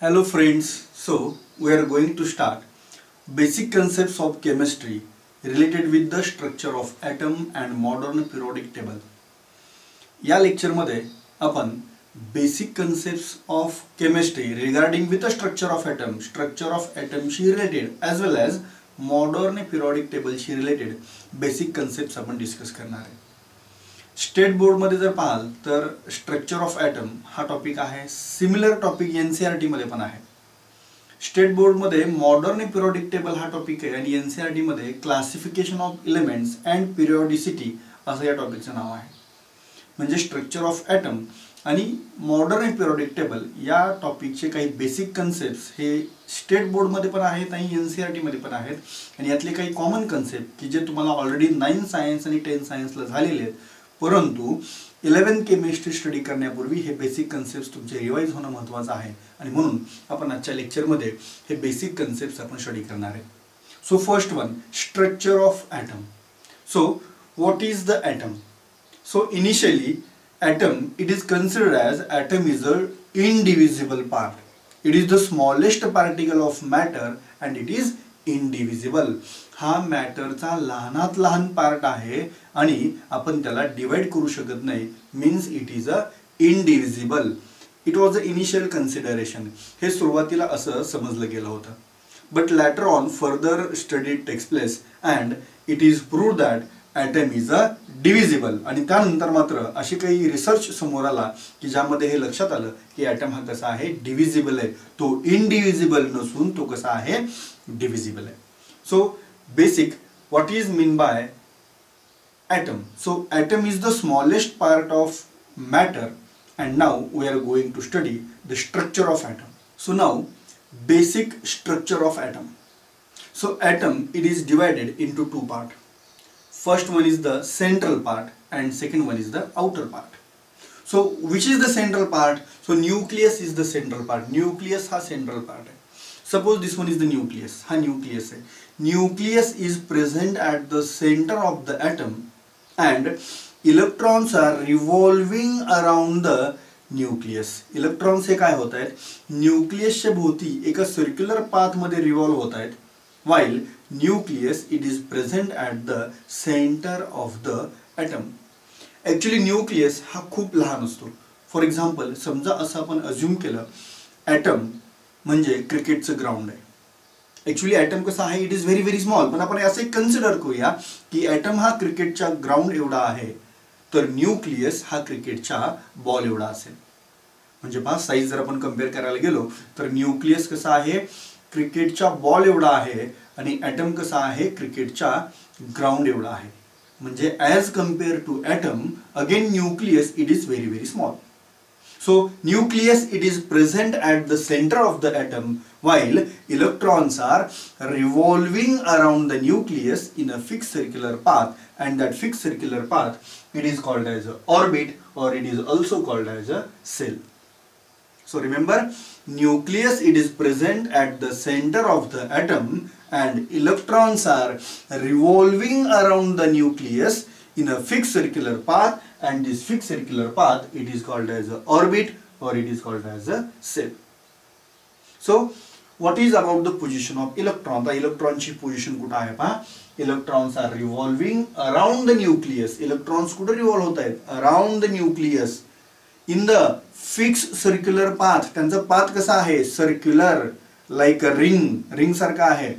Hello friends, so we are going to start basic concepts of chemistry related with the structure of atom and modern periodic table. या lecture मध्ये आपण basic concepts of chemistry regarding with the structure of atom शी related as well as modern periodic table शी related basic concepts आपण discuss करणार आहे. State board मध्ये जर पाहाल तर स्ट्रक्चर ऑफ एटम हा टॉपिक आहे. सिमिलर टॉपिक एनसीईआरटी मध्ये पण आहे. स्टेट बोर्ड मध्ये मॉडर्न पिरियडिक टेबल हा टॉपिक आहे आणि एनसीईआरटी मध्ये classification of elements and periodicity असं या टॉपिकचं नाव आहे. म्हणजे स्ट्रक्चर ऑफ एटम आणि मॉडर्न पिरियडिक टेबल या टॉपिकचे काही बेसिक कन्सेप्ट्स हे स्टेट बोर्ड मध्ये पण आहेत आणि एनसीईआरटी मध्ये पण आहेत. आणि यातले काही कॉमन कन्सेप्ट की जे तुम्हाला ऑलरेडी 9 सायन्स आणि 10 सायन्सला झालेले आहेत, परंतु 11 केमिस्ट्री स्टडी करण्यापूर्वी हे बेसिक कन्सेप्ट्स तुमचे रिवाइज होणं महत्त्वाचं आहे आणि म्हणून आपण आजच्या लेक्चरमध्ये हे बेसिक कन्सेप्ट्स आपण स्टडी करणार आहे. So first one, structure of atom. So what is the atom? So initially atom, it is considered as atom is a indivisible part. It is the smallest particle of matter and it is indivisible. हा मॅटरचा लहानात लहान part आहे आणि आपण त्याला divide करू शकत नाही. Means it is a indivisible. It was the initial consideration. हे सुरुवातीला असं समजलं गेलं होतं. But later on further study takes place and it is proved that atom is a divisible. आणि त्यानंतर मात्र अशी काही रिसर्च समोर आला की ज्यामध्ये हे लक्षात आलं की ॲटम हा कसा आहे, डिव्हिजिबल आहे. तो इनडिव्हिजिबल नसून तो कसा आहे, डिव्हिजिबल आहे. So basic what is mean by atom? So atom is the smallest part of matter and now we are going to study the structure of atom. So now basic structure of atom. So atom it is divided into 2 part. First one is the central part and second one is the outer part. So which is the central part? So nucleus is the central part. Nucleus हा central part है. Suppose this one is the nucleus. हा nucleus है. Nucleus is present at the center of the atom and electrons are revolving around the nucleus. Electrons हे काय होत आहेत, न्यूक्लियसच्या भोवती एका सर्क्युलर पाथ मध्ये रिव्हॉल्व होत आहेत. While nucleus it is present at the center of the atom. Actually nucleus हा खूप लहान असतो. फॉर एक्झाम्पल समजा असं आपण अज्युम केलं ॲटम म्हणजे क्रिकेटचं ग्राउंड आहे. ॲक्च्युली ॲटम कसं आहे, it is very very small. पण आपण असं कन्सिडर करूया की ॲटम हा क्रिकेटच्या ग्राउंड एवढा आहे तर न्यूक्लियस हा क्रिकेटच्या बॉल एवढा असेल. म्हणजे पहा साईज जर आपण कम्पेअर करायला गेलो तर न्यूक्लियस कसा आहे, क्रिकेटच्या बॉल एवढा आहे आणि ॲटम कसा आहे, क्रिकेटच्या ग्राउंड एवढा आहे. म्हणजे as compare to atom again nucleus it is very very small. So nucleus it is present at the centre of the atom while electrons are revolving around the nucleus in a fixed circular path and that fixed circular path it is called as a orbit or it is also called as a cell. So remember, nucleus it is present at the center of the atom and electrons are revolving around the nucleus in a fixed circular path and this fixed circular path it is called as a orbit or it is called as a cell. So what is about the position of electron? The electron ची position कुठे आहे पहा. Electrons are revolving around the nucleus. Electrons कुठे revolve होत आहेत, around the nucleus in the fixed circular path. त्यांचा path कसा आहे, सर्क्युलर, लाइक अ रिंग सारखा आहे.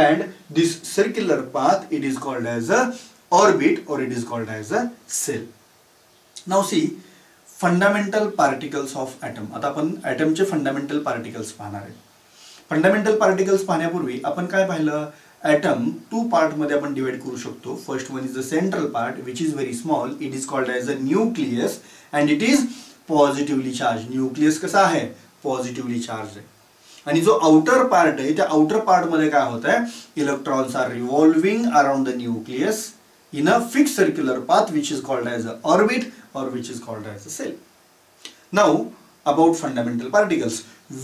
and this circular path it is called as a orbit or it is called as a cell. Now see fundamental particles of atom. आता आपण ॲटमचे fundamental particles पाहणार आहे. Fundamental particles पाहण्यापूर्वी आपण काय पाहिलं, ॲटम 2 पार्ट मध्ये आपण डिवाइड करू शकतो. First one is the central part which is very small. It is called as a nucleus and it is positively charge. Nucleus कसा आहे, पॉझिटिव्हली चार्ज आहे. आणि जो आउटर पार्ट आहे त्या आउटर पार्ट मध्ये काय होत आहे, electrons are revolving around the nucleus in a fixed circular path which is called as a orbit or which is called as a cell. Now about fundamental particles.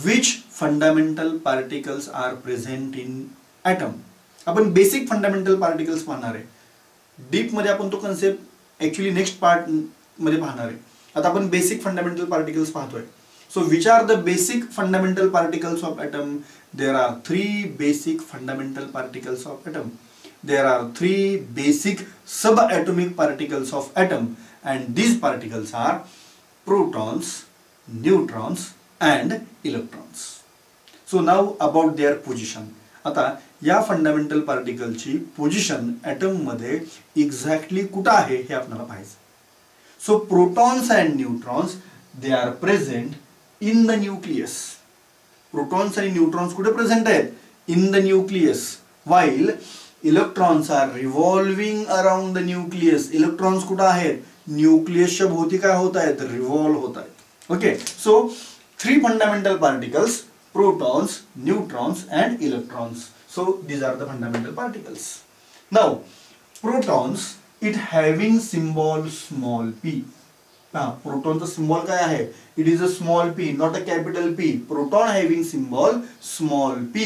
Which fundamental particles are present in atom? आपण basic fundamental particles पाहणार आहे. Deep मध्ये आपण तो concept actually next part मध्ये पाहणार आहे. आता आपण बेसिक फंडामेंटल पार्टिकल्स पाहतोय. So which are the basic fundamental particles of atom? There are three basic fundamental particles of atom. There are three basic subatomic particles of atom, and these particles are protons, neutrons and electrons. So now about their position. आता या fundamental पार्टिकलची position atom मध्ये exactly कुठं आहे हे आपल्याला पाहायचं. So protons and neutrons they are present in the nucleus. Protons आणि न्यूट्रॉन्स कुठे प्रेझेंट आहेत? In the nucleus. While electrons are revolving around the nucleus. Electrons कुठे आहेत? न्यूक्लियसच्या भोवती काय होत आहेत? रिव्हॉल्व होत आहेत. Okay, so three fundamental particles, protons, neutrons and electrons. So these are the fundamental particles. Now protons, it having symbol small p. Proton चा symbol काय आहे? It is a small p, not a capital P. Proton having symbol small p,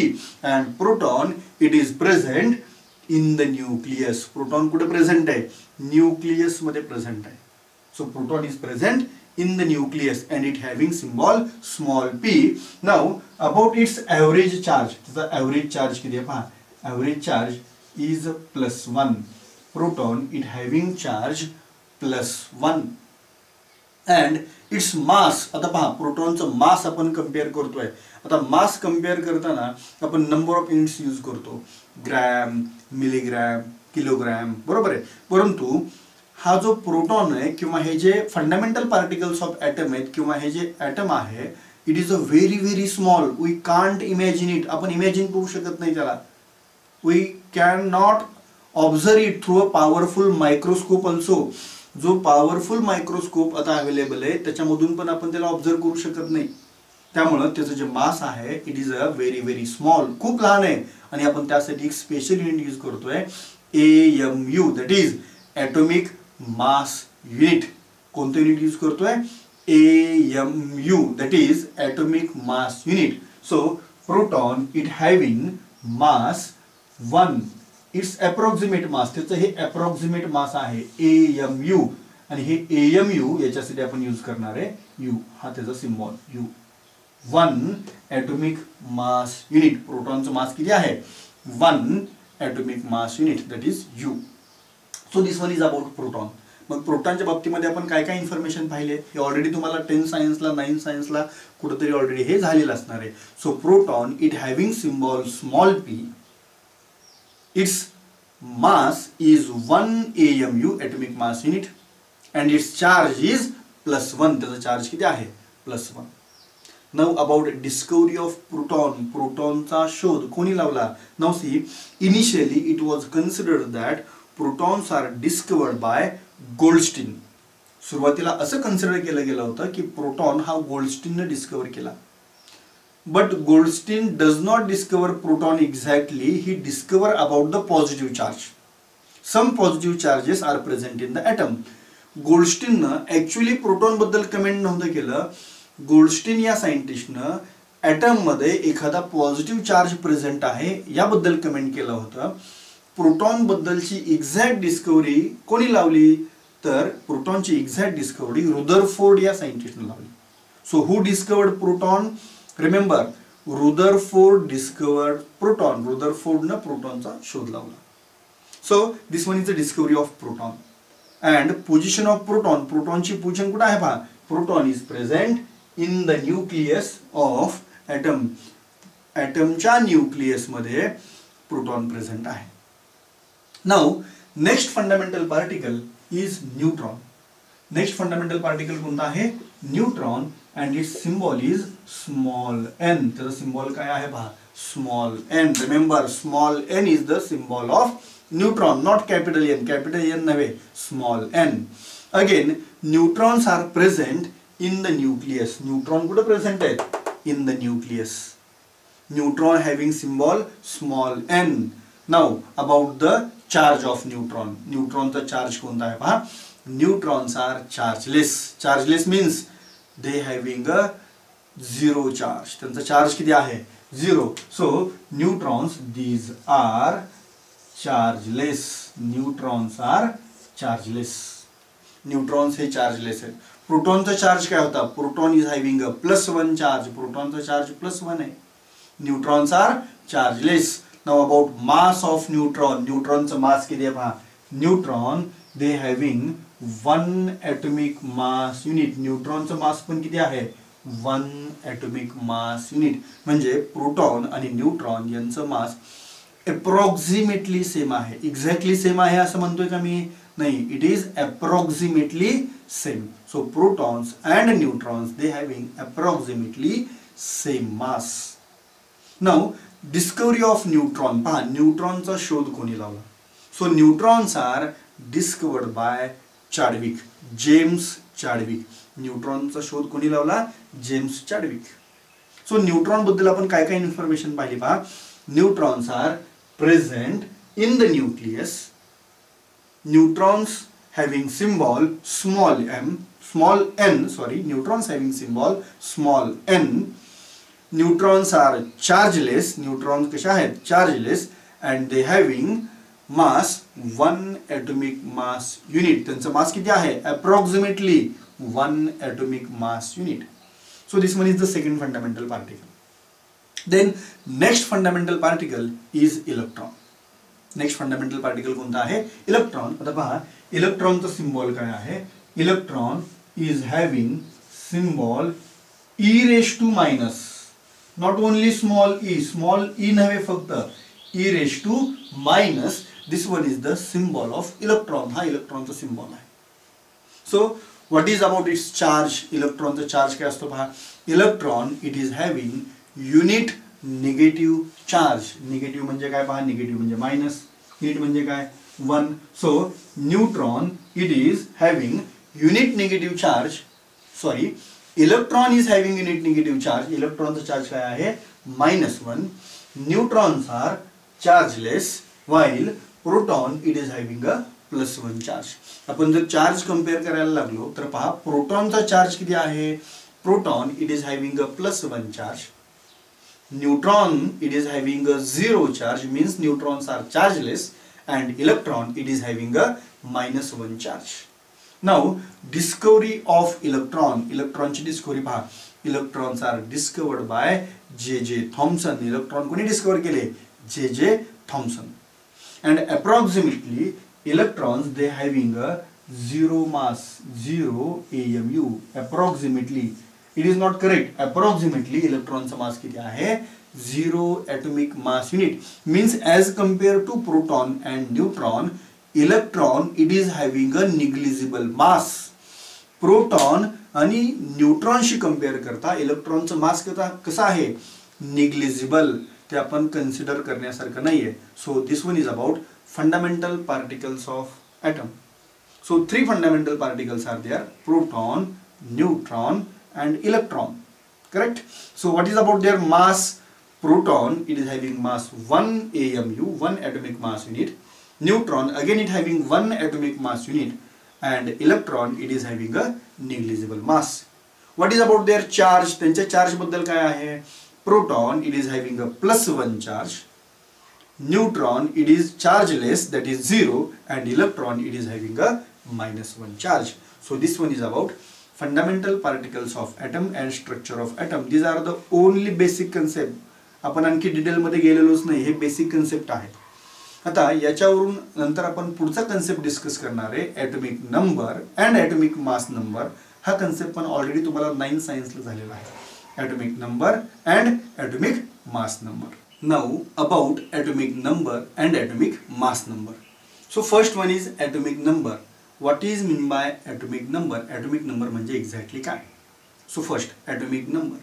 and proton it is present in the nucleus. Proton कुठे present आहे? Nucleus मध्ये present आहे. So proton is present in the nucleus and it having symbol small p. Now about its average charge. The average charge किती आहे पहा. Average charge is +1. Proton it having charge +1 and its mass. आता पहा प्रोटॉनचं मास आपण compare करतोय. आता मास compare करताना आपण नंबर ऑफ युनिट्स यूज करतो, ग्रॅम, मिलीग्रॅम, किलोग्रॅम, बरोबर आहे. परंतु हा जो प्रोटॉन आहे किंवा हे जे फंडामेंटल पार्टिकल्स ऑफ ॲटम आहेत किंवा हे जे ॲटम आहे, it is a very very small. We can't imagine it. आपण इमॅजिन करू शकत नाही त्याला. We can not observe it through a powerful microscope also. जो पॉवरफुल मायक्रोस्कोप आता अवेलेबल आहे त्याच्यामधून पण आपण त्याला ऑब्झर्व करू शकत नाही. त्यामुळं त्याचं जे मास आहे it is a very very small, खूप लहान आहे. आणि आपण त्यासाठी एक स्पेशल युनिट यूज करतोय, AMU, that is atomic mass unit. कोणतं युनिट यूज करतोय? AMU, that is atomic mass unit. So proton it having mass 1. It's approximate mass, त्याचं हे अप्रॉक्सिमेट मास आहे AMU. आणि हे AMU याच्यासाठी आपण यूज करणार आहे U, हा त्याचा symbol U. 1 atomic mass unit. प्रोटॉनचं मास किती आहे? 1 atomic mass unit, that is U. So this one is about proton. मग प्रोटॉनच्या बाबतीमध्ये आपण काय काय इन्फॉर्मेशन पाहिले हे ऑलरेडी तुम्हाला 10th सायन्सला 9th सायन्सला कुठेतरी ऑलरेडी हे झालेलं असणार आहे. So proton it having symbol small p. It's mass is 1 AMU atomic mass unit and it's charge is +1. त्याचा चार्ज किती आहे? +1. Now about discovery of proton. प्रोटॉनचा शोध कोणी लावला? Now see, initially it was considered that protons are discovered by Goldstein. सुरुवातीला असं consider केलं गेलं होतं की प्रोटॉन हा गोल्डस्टीनने डिस्कवर केला. But Goldstein does not discover proton exactly. He discover about the positive charge. Some positive charges are present in the atom. गोल्डस्टीननं ॲक्च्युली प्रोटॉन बद्दल कमेंट नव्हतं केलं. गोल्डस्टीन या सायंटिस्टनं ॲटम मध्ये एखादा पॉझिटिव्ह चार्ज प्रेझेंट आहे याबद्दल कमेंट केलं होतं. प्रोटॉन बद्दलची एक्झॅक्ट डिस्कवरी कोणी लावली? तर प्रोटॉनची एक्झॅक्ट डिस्कवरी रुदरफोर्ड या सायंटिस्टने लावली. So who discovered proton? Remember, Rutherford discovered proton. रुदरफोर्डनं प्रोटॉनचा शोध लावला. So this one is the discovery of proton. And position of proton. प्रोटॉनची पोझिशन कुठे आहे पहा. Proton is present in the nucleus of atom. ॲटमच्या न्यूक्लियस मध्ये प्रोटॉन प्रेझेंट आहे. Now next fundamental particle is neutron. Next fundamental particle कोणता आहे? Neutron, and its symbol is small n. त्याचा symbol काय आहे पहा? Small n. Remember, small n is the symbol of neutron, not capital N. Capital N नव्हे, small n. Again, neutrons are present in the nucleus. Neutron कुठे present आहेत? In the nucleus. Neutron having symbol small n. Now about the charge of neutron. Neutron चा charge कोणता आहे पहा. Neutrons are chargeless. Chargeless means they having a zero charge. त्यांचा charge किती आहे? 0. So neutrons, these are chargeless. Neutrons are chargeless. Neutrons हे chargeless आहेत. प्रोटॉनचा charge काय होता, proton is having a +1 charge, प्रोटॉनचा चार्ज +1 आहे. Neutrons are chargeless. Now about mass of neutron, न्यूट्रॉनचं मास किती आहे पहा. Neutron they having 1 atomic mass unit. न्यूट्रॉनचं मास पण किती आहे, 1 ॲटॉमिक मास युनिट. म्हणजे प्रोटॉन आणि न्यूट्रॉन यांचं मास अप्रॉक्सिमेटली सेम आहे. एक्झॅक्टली सेम आहे असं म्हणतोय का मी, नाही, it is approximately same. So protons and neutrons they having approximately same mass. Now discovery of neutron, पहा न्यूट्रॉनचा शोध कोणी लावला. So neutrons are discovered by Chadwick, James Chadwick. न्यूट्रॉनचा शोध कोणी लावला, जेम्स चाडविक. सो न्यूट्रॉन बद्दल आपण काय काय इन्फॉर्मेशन पाहिली पहा. Neutrons are present in the nucleus. Neutrons having symbol small n, neutrons having symbol small n. Neutrons are chargeless, neutrons कशा आहेत, chargeless, and they having mass 1 atomic mass unit. त्यांचं मास किती आहे, approximately 1 atomic mass unit. So this one is the second fundamental particle. Then next fundamental particle is electron. Next fundamental particle कोणता आहे, electron. आता पहा इलेक्ट्रॉनचा सिम्बॉल काय आहे. Electron is having symbol e⁻, not only small E नव्हे फक्त e⁻. This one is the symbol of electron. हा इलेक्ट्रॉनचा सिम्बॉल आहे. So what is about it's charge. इलेक्ट्रॉनचा चार्ज काय असतो पहा. Electron it is having unit negative charge. Negative म्हणजे काय पहा, निगेटिव्ह म्हणजे मायनस, युनिट म्हणजे काय 1. So neutron it is having unit negative charge, sorry electron is having unit negative charge. इलेक्ट्रॉनचा चार्ज काय आहे, -1. Neutrons are chargeless while proton it is having a +1 charge. आपण जर चार्ज कम्पेअर करायला लागलो तर पहा प्रोटॉनचा चार्ज किती आहे. Proton it is having a +1 charge. Neutron it is having a 0 charge, means neutrons are chargeless, and electron it is having a -1 charge. Now discovery of electron. Electron ची discovery पहा. Electrons are discovered by J.J. Thomson. Electron कोणी discover केले, J.J. Thomson. And approximately electrons they having a 0 mass, 0 AMU. Approximately, it is not correct. Approximately electronचा मास किती आहे, 0 atomic mass unit. Means as compared to proton and neutron, electron it is having a negligible mass. Proton आणि न्यूट्रॉनशी compare करता इलेक्ट्रॉनचं मास कसा आहे, negligible. ते आपण consider करण्यासारखं नाहीये. So this one is about fundamental particles of atom. So 3 fundamental particles are there, proton, neutron and electron, correct. So what is about their mass. Proton it is having mass 1 AMU, 1 atomic mass unit. Neutron again it having 1 atomic mass unit, and electron it is having a negligible mass. What is about their charge. त्यांच्या charge बद्दल काय आहे. Proton it is having a +1 charge. Neutron it is chargeless, that is 0, and electron it is having a -1 charge. So this one is about fundamental particles of atom and structure of atom. These are the only basic concept. आपण आणखी detail मध्ये गेलेलोच नाही, हे basic concept आहे. आता याच्यावरून नंतर आपण पुढचा कन्सेप्ट डिस्कस करणार आहे, atomic number and atomic mass number. हा कन्सेप्ट पण ऑलरेडी तुम्हाला 9th सायन्सला झालेला आहे. Atomic number and atomic mass number. Now about atomic number and atomic mass number. So first one is atomic number. What is mean by atomic number? Atomic number म्हणजे exactly काय. So first atomic number.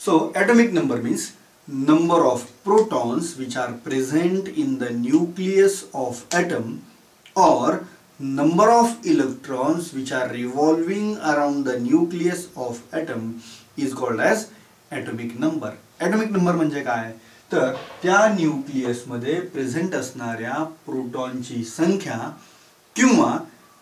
So atomic number means number of protons which are present in the nucleus of atom, or number of electrons which are revolving around the nucleus of atom is called as atomic number. Atomic number म्हणजे काय, तर त्या nucleus मध्ये present असणाऱ्या प्रोटॉनची संख्या किंवा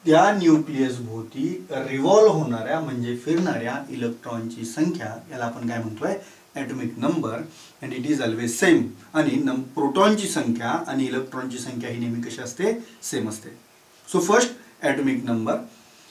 त्या nucleus भोवती रिव्हॉल्व होणाऱ्या म्हणजे फिरणाऱ्या इलेक्ट्रॉनची संख्या, याला आपण काय म्हणतोय, atomic number. And it is always same. आणि प्रोटॉनची संख्या आणि इलेक्ट्रॉनची संख्या ही नेहमी कशी असते, सेम असते. So first atomic number.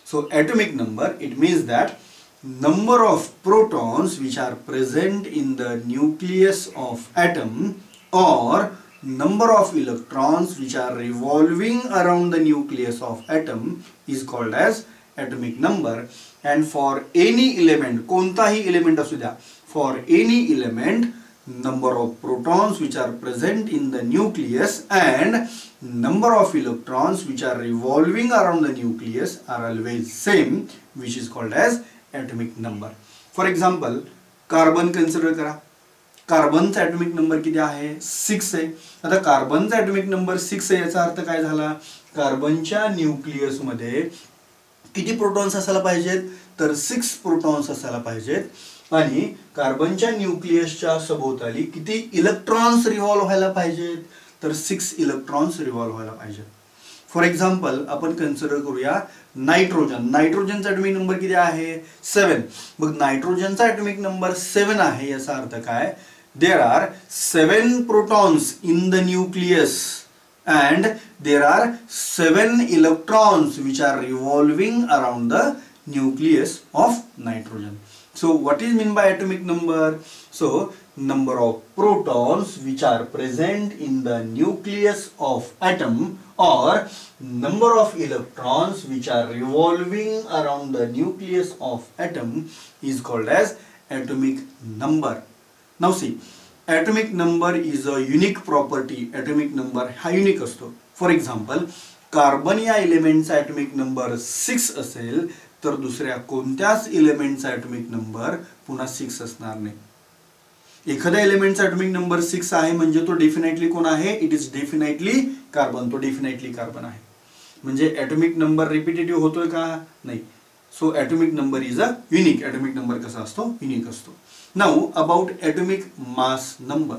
So atomic number, it means that number of protons which are present in the nucleus of atom or number of electrons which are revolving around the nucleus of atom is called as atomic number. And for any element, कोणताही element असू द्या, for any element, number of protons which are present in the nucleus and number of electrons which are revolving around the nucleus are always same, which is called as atomic number. For example, carbon consider करा. कार्बनचा atomic number किती आहे? 6 आहे. आता कार्बनचा atomic number 6 आहे याचा अर्थ काय झाला? कार्बनच्या न्यूक्लियस मध्ये किती प्रोटॉन्स असायला पाहिजेत? तर 6 प्रोटॉन्स असायला पाहिजेत. आणि कार्बनच्या न्यूक्लियसच्या सभोवताली किती इलेक्ट्रॉन्स रिव्हॉल्व व्हायला पाहिजेत? तर 6 इलेक्ट्रॉन्स रिव्हॉल्व व्हायला पाहिजेत. फॉर एक्झाम्पल आपण कन्सिडर करूया नायट्रोजन. नायट्रोजनचा ॲटॉमिक नंबर किती आहे? 7. मग नायट्रोजनचा ॲटॉमिक नंबर 7 आहे याचा अर्थ काय? There are 7 protons in the nucleus and there are 7 electrons which are revolving around the nucleus of nitrogen. So what is meant by atomic number? So number of protons which are present in the nucleus of atom or number of electrons which are revolving around the nucleus of atom is called as atomic number. Now see, atomic number is a unique property. Atomic number हा unique असतो. For example, carbon या एलिमेंटचा atomic number 6 असेल तर दुसऱ्या कोणत्याच एलिमेंटचा atomic number पुन्हा 6 असणार नाही. एखाद्या एलिमेंटचा ॲटॉमिक नंबर 6 आहे म्हणजे तो डेफिनेटली कोण आहे? It is definitely carbon. तो डेफिनेटली कार्बन आहे. म्हणजे ॲटॉमिक नंबर रिपीटेटिव्ह होतोय का? नाही. So atomic number is a unique. Atomic number कसा असतो? युनिक असतो. Now about atomic mass number.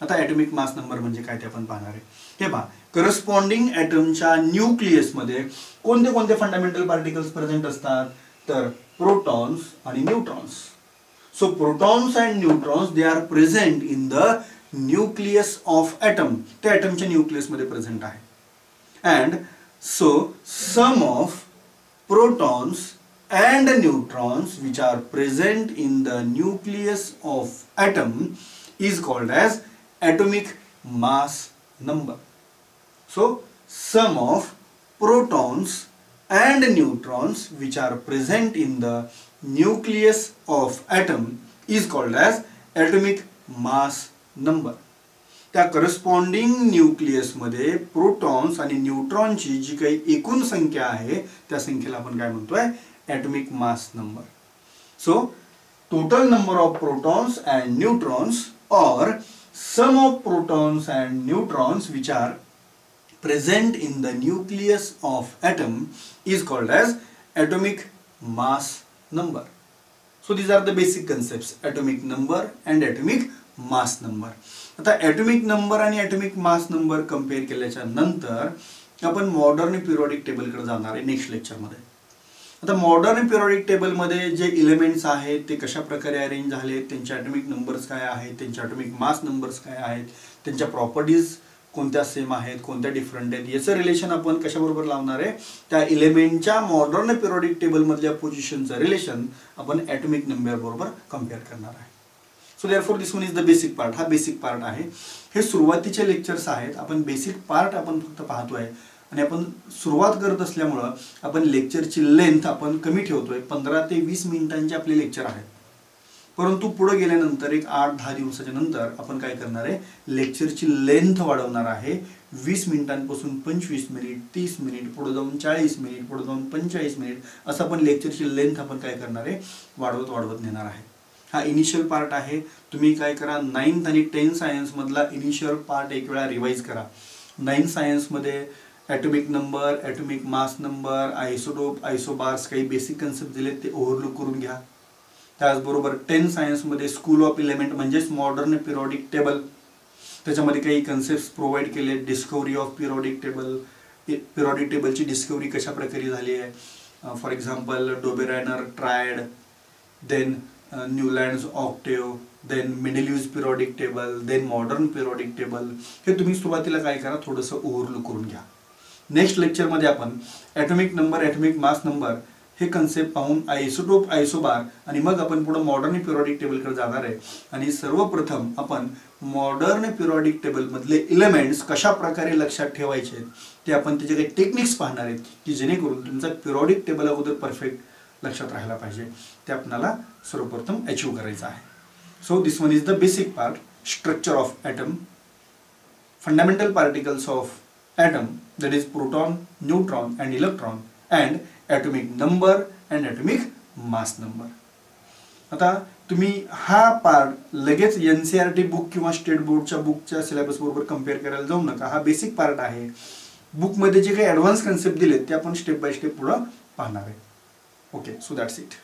आता ॲटॉमिक मास नंबर म्हणजे काय ते आपण पाहणार आहे. हे पहा, करस्पॉन्डिंग ॲटमच्या न्यूक्लियस मध्ये कोणते कोणते फंडामेंटल पार्टिकल्स प्रेझेंट असतात? तर प्रोटॉन्स आणि neutrons. So protons and neutrons they are present in the nucleus of atom. ते ॲटमच्या न्यूक्लियस मध्ये प्रेझेंट आहे. And so some of protons and neutrons which are present in the nucleus of atom is called as atomic mass number. So sum of protons and neutrons which are present in the nucleus of atom is called as atomic mass number. त्या corresponding nucleus मध्ये protons आणि न्यूट्रॉनची जी काही एकूण संख्या आहे त्या संख्येला आपण काय म्हणतोय? atomic mass number. So total number of protons and neutrons or sum of protons and neutrons which are present in the nucleus of atom is called as atomic mass number. So these are the basic concepts, atomic number and atomic mass number. आता atomic number आणि atomic mass number compare केल्याच्या नंतर आपण modern periodic table कडे जाणार आहे next lecture मध्ये. आता मॉडर्न पिरियॉडिक टेबल मध्ये जे एलिमेंट्स आहेत ते कशा प्रकारे अरेंज झाले, त्यांचे ॲटॉमिक नंबर्स काय आहेत, त्यांचे ॲटॉमिक मास नंबर्स काय आहेत, त्यांच्या प्रॉपर्टीज कोणत्या सेम आहेत, कोणत्या डिफरंट आहेत, याचं रिलेशन आपण कशाबरोबर लावणार आहे? त्या एलिमेंटच्या मॉडर्न पिरियॉडिक टेबल मधल्या पोझिशनचं रिलेशन आपण ॲटॉमिक नंबर बरोबर कंपेअर करणार आहे. So therefore this one is the basic part. हा बेसिक पार्ट आहे. हे सुरुवातीचे लेक्चर्स आहेत. आपण बेसिक पार्ट आपण फक्त पाहतोय आणि आपण सुरुवात करत असल्यामुळं आपण लेक्चरची लेंथ आपण कमी ठेवतोय. 15 ते 20 मिनिटांचे आपले लेक्चर आहेत. परंतु पुढे गेल्यानंतर एक 8-10 दिवसाच्या नंतर आपण काय करणार आहे? लेक्चरची लेंथ वाढवणार आहे. 20 मिनिटांपासून 25 मिनिट, 30 मिनिट, पुढे जाऊन 40 मिनिट, पुढे जाऊन 45 मिनिट, असं आपण लेक्चरची लेंथ आपण काय करणार आहे? वाढवत नेणार आहे. हा इनिशियल पार्ट आहे. तुम्ही काय करा, 9th आणि 10th सायन्स मधला इनिशियल पार्ट एक वेळा रिवाइज करा. 9th सायन्स मध्ये atomic number, atomic mass number, isotope, isobars काही बेसिक कन्सेप्ट दिलेत ते ओव्हरलुक करून घ्या. त्याचबरोबर 10th सायन्स मध्ये स्कूल ऑफ एलिमेंट म्हणजेच मॉडर्न पिरियॉडिक टेबल, त्याच्यामध्ये काही कन्सेप्ट्स प्रोव्हाइड केले. Discovery of periodic table, periodic टेबलची डिस्कवरी कशा प्रकारे झाली आहे. For example Dobereiner triad, then Newlands octave, then Mendeleev's periodic table, then modern periodic table. हे तुम्ही सुरुवातीला काय करा, थोडंसं ओव्हरलुक करून घ्या. नेक्स्ट लेक्चरमध्ये आपण atomic number, atomic mass number हे कन्सेप्ट पाहून आयसोटोप, आयसोबार आणि मग आपण पुढे मॉडर्न पिरियॉडिक टेबलकडे जाणार आहे. आणि सर्वप्रथम आपण मॉडर्न पिरियॉडिक टेबल मधले एलिमेंट्स कशा प्रकारे लक्षात ठेवायचे ते आपण त्याचे काही टेक्निक्स पाहणार आहेत की जेणेकरून तुमचा पिरियॉडिक टेबल अगोदर परफेक्ट लक्षात राहायला पाहिजे. ते आपल्याला सर्वप्रथम अचीव करायचं आहे. So this one is the basic part, structure of atom, fundamental particles of atom, that is proton, neutron and electron, and atomic number and atomic mass number. आता तुम्ही हा पार्ट लगेच NCERT बुक किंवा state बोर्डच्या बुकच्या syllabus बरोबर compare करायला जाऊ नका. हा बेसिक पार्ट आहे. बुकमध्ये जे काही ॲडव्हान्स कन्सेप्ट दिलेत ते आपण स्टेप बाय स्टेप पुढे पाहणार आहे. Okay, so that's it.